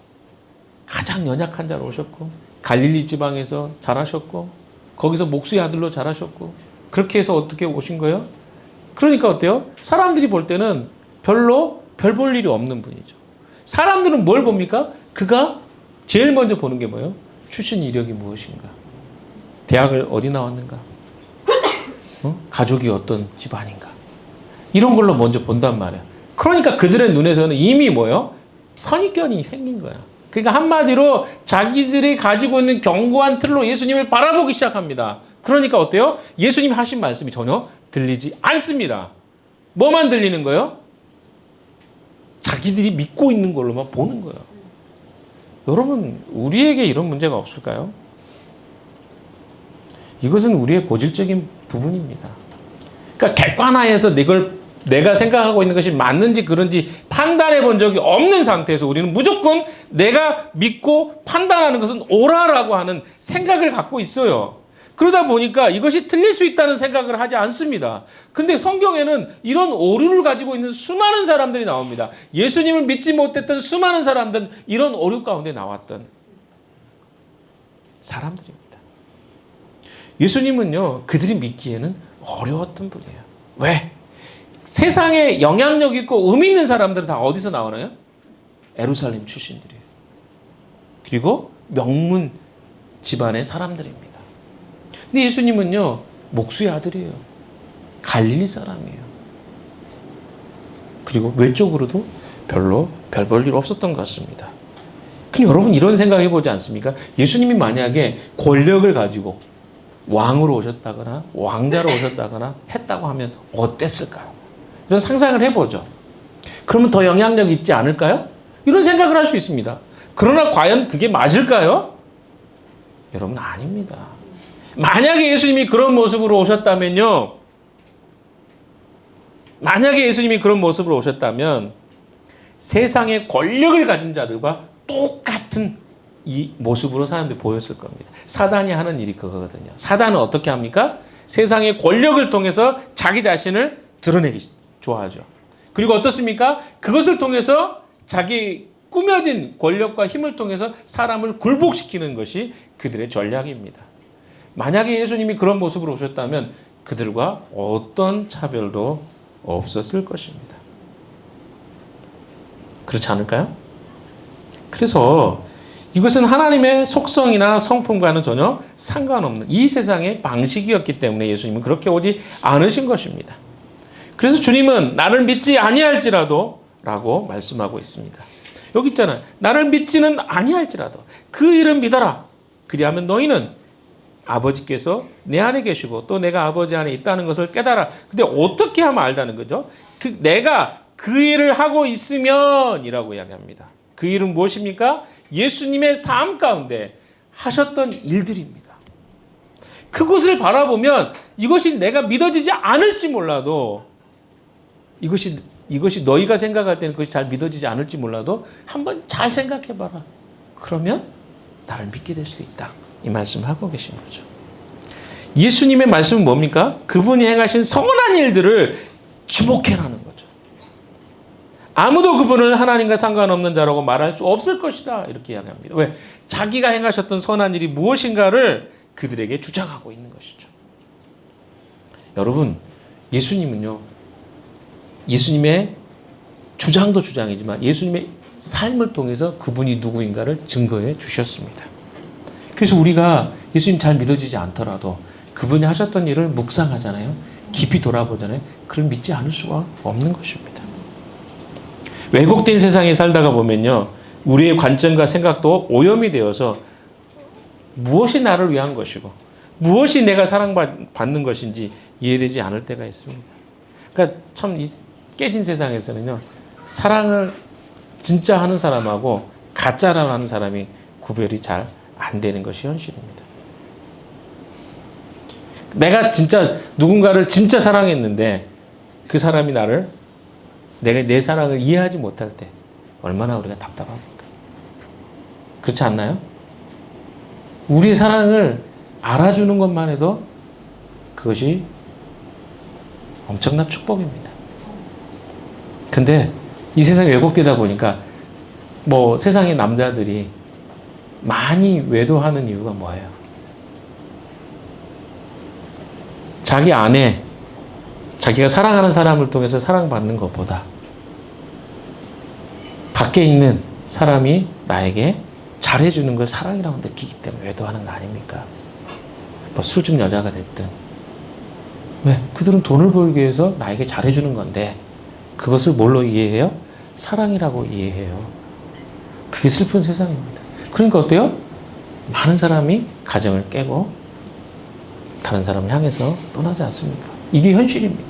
가장 연약한 자로 오셨고 갈릴리 지방에서 자라셨고 거기서 목수의 아들로 자라셨고 그렇게 해서 어떻게 오신 거예요? 그러니까 어때요? 사람들이 볼 때는 별로 별 볼 일이 없는 분이죠. 사람들은 뭘 봅니까? 그가 제일 먼저 보는 게 뭐예요? 출신 이력이 무엇인가? 대학을 어디 나왔는가? 가족이 어떤 집안인가? 이런 걸로 먼저 본단 말이야. 그러니까 그들의 눈에서는 이미 뭐예요? 선입견이 생긴 거야. 그러니까 한마디로 자기들이 가지고 있는 견고한 틀로 예수님을 바라보기 시작합니다. 그러니까 어때요? 예수님이 하신 말씀이 전혀 들리지 않습니다. 뭐만 들리는 거예요? 자기들이 믿고 있는 걸로만 보는 거예요. 여러분, 우리에게 이런 문제가 없을까요? 이것은 우리의 고질적인 부분입니다. 그러니까 객관화해서 내가 생각하고 있는 것이 맞는지 그런지 판단해 본 적이 없는 상태에서 우리는 무조건 내가 믿고 판단하는 것은 옳아라고 하는 생각을 갖고 있어요. 그러다 보니까 이것이 틀릴 수 있다는 생각을 하지 않습니다. 근데 성경에는 이런 오류를 가지고 있는 수많은 사람들이 나옵니다. 예수님을 믿지 못했던 수많은 사람들은 이런 오류 가운데 나왔던 사람들입니다. 예수님은요, 그들이 믿기에는 어려웠던 분이에요. 왜? 세상에 영향력 있고 의미 있는 사람들은 다 어디서 나오나요? 예루살렘 출신들이에요. 그리고 명문 집안의 사람들입니다. 근데 예수님은요, 목수의 아들이에요. 갈릴리 사람이에요. 그리고 외적으로도 별로 별 볼 일 없었던 것 같습니다. 근데 여러분 이런 생각 해보지 않습니까? 예수님이 만약에 권력을 가지고 왕으로 오셨다거나 왕자로 오셨다거나 했다고 하면 어땠을까요? 이런 상상을 해보죠. 그러면 더 영향력 있지 않을까요? 이런 생각을 할 수 있습니다. 그러나 과연 그게 맞을까요? 여러분 아닙니다. 만약에 예수님이 그런 모습으로 오셨다면요. 만약에 예수님이 그런 모습으로 오셨다면 세상의 권력을 가진 자들과 똑같은 이 모습으로 사람들이 보였을 겁니다. 사단이 하는 일이 그거거든요. 사단은 어떻게 합니까? 세상의 권력을 통해서 자기 자신을 드러내기 좋아하죠. 그리고 어떻습니까? 그것을 통해서 자기 꾸며진 권력과 힘을 통해서 사람을 굴복시키는 것이 그들의 전략입니다. 만약에 예수님이 그런 모습으로 오셨다면 그들과 어떤 차별도 없었을 것입니다. 그렇지 않을까요? 그래서 이것은 하나님의 속성이나 성품과는 전혀 상관없는 이 세상의 방식이었기 때문에 예수님은 그렇게 오지 않으신 것입니다. 그래서 주님은 나를 믿지 아니할지라도 라고 말씀하고 있습니다. 여기 있잖아요. 나를 믿지는 아니할지라도 그 일은 믿어라. 그리하면 너희는 아버지께서 내 안에 계시고 또 내가 아버지 안에 있다는 것을 깨달아. 근데 어떻게 하면 알다는 거죠? 내가 그 일을 하고 있으면 이라고 이야기합니다. 그 일은 무엇입니까? 예수님의 삶 가운데 하셨던 일들입니다. 그것을 바라보면 이것이 내가 믿어지지 않을지 몰라도 이것이 너희가 생각할 때는 그것이 잘 믿어지지 않을지 몰라도 한번 잘 생각해봐라. 그러면 나를 믿게 될 수 있다. 이 말씀을 하고 계신 거죠. 예수님의 말씀은 뭡니까? 그분이 행하신 선한 일들을 주목해라는 거죠. 아무도 그분을 하나님과 상관없는 자라고 말할 수 없을 것이다. 이렇게 이야기합니다. 왜? 자기가 행하셨던 선한 일이 무엇인가를 그들에게 주장하고 있는 것이죠. 여러분, 예수님은요, 예수님의 주장도 주장이지만 예수님의 삶을 통해서 그분이 누구인가를 증거해 주셨습니다. 그래서 우리가 예수님 잘 믿어지지 않더라도 그분이 하셨던 일을 묵상하잖아요. 깊이 돌아보잖아요. 그걸 믿지 않을 수가 없는 것입니다. 왜곡된 세상에 살다가 보면요, 우리의 관점과 생각도 오염이 되어서 무엇이 나를 위한 것이고 무엇이 내가 사랑받는 것인지 이해되지 않을 때가 있습니다. 그러니까 참 이 깨진 세상에서는요, 사랑을 진짜 하는 사람하고 가짜라고 하는 사람이 구별이 잘 안 되는 것이 현실입니다. 내가 진짜 누군가를 진짜 사랑했는데 그 사람이 나를 내가 내 사랑을 이해하지 못할 때 얼마나 우리가 답답합니까? 그렇지 않나요? 우리 사랑을 알아주는 것만 해도 그것이 엄청난 축복입니다. 근데 이 세상이 왜곡되다 보니까 뭐 세상의 남자들이 많이 외도하는 이유가 뭐예요? 자기 아내, 자기가 사랑하는 사람을 통해서 사랑받는 것보다 밖에 있는 사람이 나에게 잘해주는 걸 사랑이라고 느끼기 때문에 외도하는 거 아닙니까? 뭐 술집 여자가 됐든. 왜? 그들은 돈을 벌기 위해서 나에게 잘해주는 건데 그것을 뭘로 이해해요? 사랑이라고 이해해요. 그게 슬픈 세상입니다. 그러니까 어때요? 많은 사람이 가정을 깨고 다른 사람을 향해서 떠나지 않습니까? 이게 현실입니다.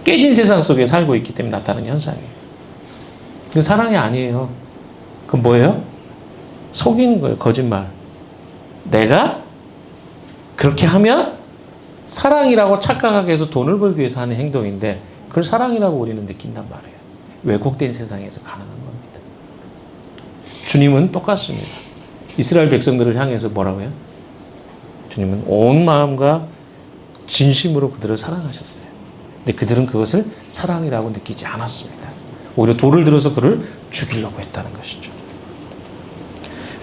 깨진 세상 속에 살고 있기 때문에 나타나는 현상이에요. 그 사랑이 아니에요. 그건 뭐예요? 속이는 거예요. 거짓말. 내가 그렇게 하면 사랑이라고 착각하게 해서 돈을 벌기 위해서 하는 행동인데 그걸 사랑이라고 우리는 느낀단 말이에요. 왜곡된 세상에서 가능한 겁니다. 주님은 똑같습니다. 이스라엘 백성들을 향해서 뭐라고요? 주님은 온 마음과 진심으로 그들을 사랑하셨어요. 근데 그들은 그것을 사랑이라고 느끼지 않았습니다. 오히려 돌을 들어서 그를 죽이려고 했다는 것이죠.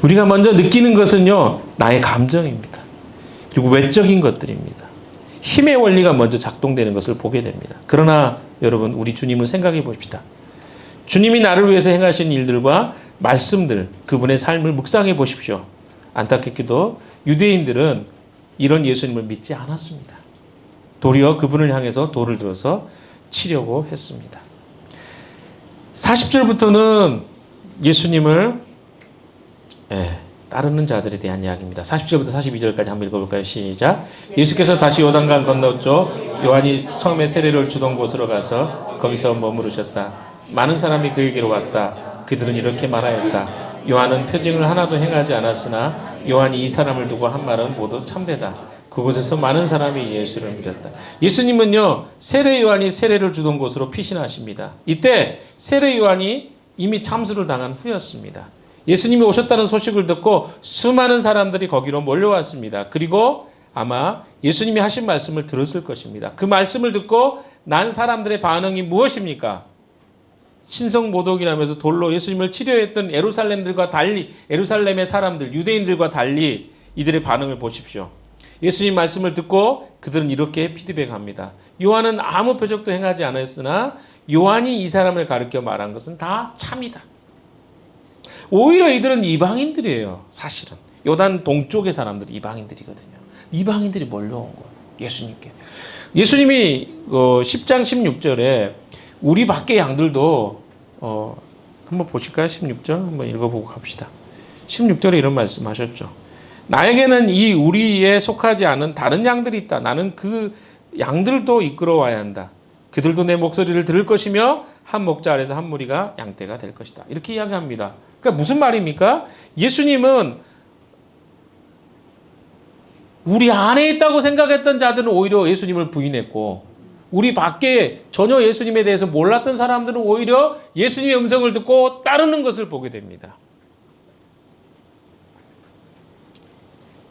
우리가 먼저 느끼는 것은요, 나의 감정입니다. 그리고 외적인 것들입니다. 힘의 원리가 먼저 작동되는 것을 보게 됩니다. 그러나 여러분, 우리 주님을 생각해 봅시다. 주님이 나를 위해서 행하신 일들과 말씀들, 그분의 삶을 묵상해 보십시오. 안타깝게도 유대인들은 이런 예수님을 믿지 않았습니다. 도리어 그분을 향해서 돌을 들어서 치려고 했습니다. 40절부터는 예수님을 따르는 자들에 대한 이야기입니다. 40절부터 42절까지 한번 읽어볼까요? 시작. 예수께서 다시 요단강 건너쪽 요한이 처음에 세례를 주던 곳으로 가서 거기서 머무르셨다. 많은 사람이 그에게로 왔다. 그들은 이렇게 말하였다. 요한은 표징을 하나도 행하지 않았으나 요한이 이 사람을 두고 한 말은 모두 참되다. 그곳에서 많은 사람이 예수를 믿었다. 예수님은요, 세례 요한이 세례를 주던 곳으로 피신하십니다. 이때 세례 요한이 이미 참수를 당한 후였습니다. 예수님이 오셨다는 소식을 듣고 수많은 사람들이 거기로 몰려왔습니다. 그리고 아마 예수님이 하신 말씀을 들었을 것입니다. 그 말씀을 듣고 난 사람들의 반응이 무엇입니까? 신성모독이라면서 돌로 예수님을 치려했던 예루살렘들과 달리, 예루살렘의 사람들, 유대인들과 달리 이들의 반응을 보십시오. 예수님 말씀을 듣고 그들은 이렇게 피드백합니다. 요한은 아무 표적도 행하지 않았으나 요한이 이 사람을 가르쳐 말한 것은 다 참이다. 오히려 이들은 이방인들이에요. 사실은 요단 동쪽의 사람들이 이방인들이거든요. 이방인들이 몰려온 거예요. 예수님께. 예수님이 10장 16절에 우리 밖의 양들도 한번 보실까요? 16절 한번 읽어보고 갑시다. 16절에 이런 말씀하셨죠. 나에게는 이 우리에 속하지 않은 다른 양들이 있다. 나는 그 양들도 이끌어와야 한다. 그들도 내 목소리를 들을 것이며 한 목자 아래서 한 무리가 양떼가 될 것이다. 이렇게 이야기합니다. 그러니까 무슨 말입니까? 예수님은 우리 안에 있다고 생각했던 자들은 오히려 예수님을 부인했고 우리 밖에 전혀 예수님에 대해서 몰랐던 사람들은 오히려 예수님의 음성을 듣고 따르는 것을 보게 됩니다.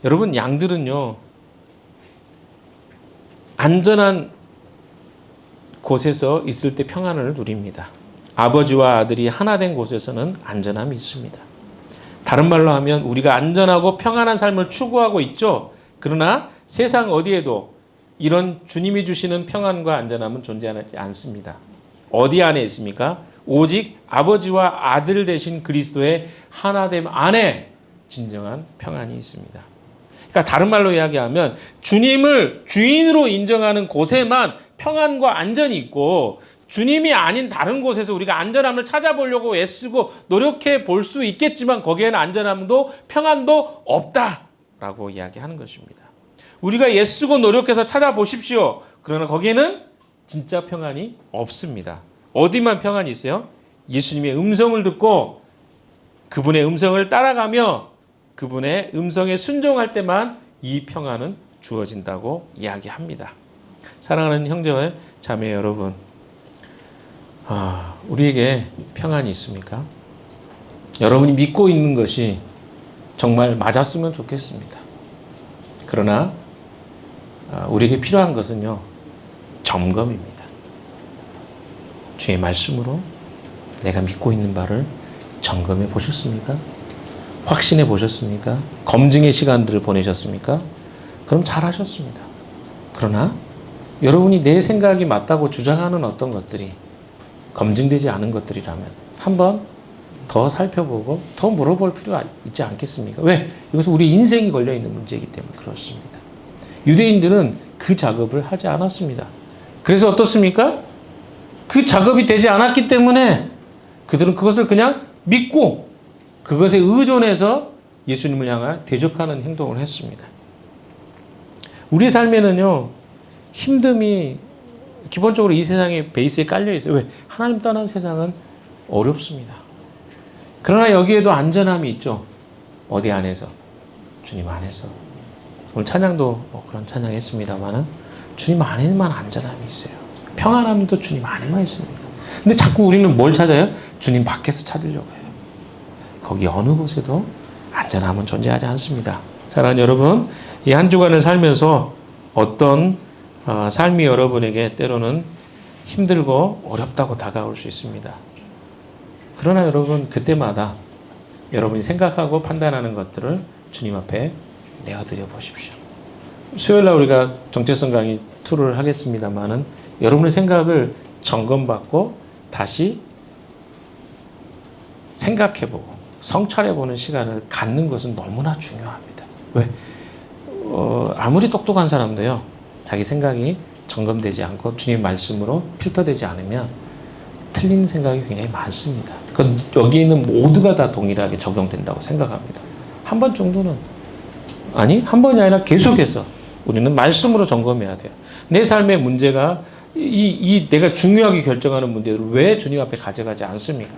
여러분, 양들은요, 안전한 곳에서 있을 때 평안을 누립니다. 아버지와 아들이 하나 된 곳에서는 안전함이 있습니다. 다른 말로 하면 우리가 안전하고 평안한 삶을 추구하고 있죠. 그러나 세상 어디에도 이런 주님이 주시는 평안과 안전함은 존재하지 않습니다. 어디 안에 있습니까? 오직 아버지와 아들 되신 그리스도의 하나됨 안에 진정한 평안이 있습니다. 그러니까 다른 말로 이야기하면 주님을 주인으로 인정하는 곳에만 평안과 안전이 있고 주님이 아닌 다른 곳에서 우리가 안전함을 찾아보려고 애쓰고 노력해 볼 수 있겠지만 거기에는 안전함도 평안도 없다라고 이야기하는 것입니다. 우리가 애쓰고 노력해서 찾아보십시오. 그러나 거기에는 진짜 평안이 없습니다. 어디만 평안이 있어요? 예수님의 음성을 듣고 그분의 음성을 따라가며 그분의 음성에 순종할 때만 이 평안은 주어진다고 이야기합니다. 사랑하는 형제와 자매 여러분, 우리에게 평안이 있습니까? 여러분이 믿고 있는 것이 정말 맞았으면 좋겠습니다. 그러나 우리에게 필요한 것은요, 점검입니다. 주의 말씀으로 내가 믿고 있는 바를 점검해 보셨습니까? 확신해 보셨습니까? 검증의 시간들을 보내셨습니까? 그럼 잘하셨습니다. 그러나 여러분이 내 생각이 맞다고 주장하는 어떤 것들이 검증되지 않은 것들이라면 한번 더 살펴보고 더 물어볼 필요가 있지 않겠습니까? 왜? 이것은 우리 인생이 걸려있는 문제이기 때문에 그렇습니다. 유대인들은 그 작업을 하지 않았습니다. 그래서 어떻습니까? 그 작업이 되지 않았기 때문에 그들은 그것을 그냥 믿고 그것에 의존해서 예수님을 향해 대적하는 행동을 했습니다. 우리 삶에는요, 힘듦이 기본적으로 이 세상의 베이스에 깔려 있어요. 왜? 하나님 떠난 세상은 어렵습니다. 그러나 여기에도 안전함이 있죠. 어디 안에서? 주님 안에서. 오늘 찬양도 그런 찬양했습니다만은 주님 안에만 안전함이 있어요. 평안함도 주님 안에만 있습니다. 근데 자꾸 우리는 뭘 찾아요? 주님 밖에서 찾으려고 해요. 거기 어느 곳에도 안전함은 존재하지 않습니다. 사랑하는 여러분, 이 한 주간을 살면서 어떤 삶이 여러분에게 때로는 힘들고 어렵다고 다가올 수 있습니다. 그러나 여러분, 그때마다 여러분이 생각하고 판단하는 것들을 주님 앞에 내어드려 보십시오. 수요일날 우리가 정체성 강의 2를 하겠습니다만은 여러분의 생각을 점검받고 다시 생각해보고 성찰해보는 시간을 갖는 것은 너무나 중요합니다. 왜? 아무리 똑똑한 사람도요, 자기 생각이 점검되지 않고 주님 말씀으로 필터되지 않으면 틀린 생각이 굉장히 많습니다. 그건 여기 있는 모두가 다 동일하게 적용된다고 생각합니다. 한 번 정도는, 아니 한 번이 아니라 계속해서 우리는 말씀으로 점검해야 돼요. 내 삶의 문제가 내가 중요하게 결정하는 문제를 왜 주님 앞에 가져가지 않습니까?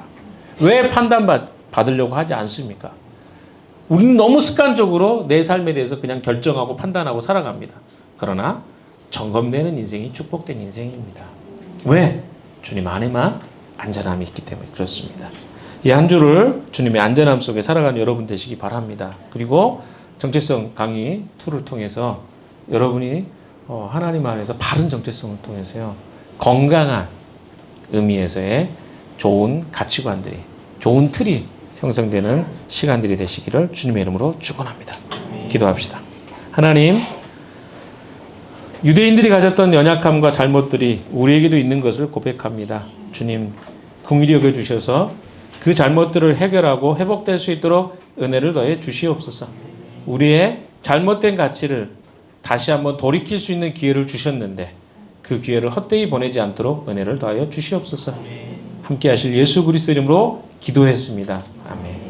왜 판단받으려고 하지 않습니까? 우리는 너무 습관적으로 내 삶에 대해서 그냥 결정하고 판단하고 살아갑니다. 그러나 점검되는 인생이 축복된 인생입니다. 왜? 주님 안에만 안전함이 있기 때문에 그렇습니다. 이 한 주를 주님의 안전함 속에 살아가는 여러분 되시기 바랍니다. 그리고 정체성 강의 2를 통해서 여러분이 하나님 안에서 바른 정체성을 통해서요, 건강한 의미에서의 좋은 가치관들이, 좋은 틀이 형성되는 시간들이 되시기를 주님의 이름으로 축원합니다. 기도합시다. 하나님, 유대인들이 가졌던 연약함과 잘못들이 우리에게도 있는 것을 고백합니다. 주님, 긍휼히 여겨 주셔서 그 잘못들을 해결하고 회복될 수 있도록 은혜를 더해 주시옵소서. 우리의 잘못된 가치를 다시 한번 돌이킬 수 있는 기회를 주셨는데 그 기회를 헛되이 보내지 않도록 은혜를 더하여 주시옵소서. 함께 하실 예수 그리스도 이름으로 기도했습니다. 아멘.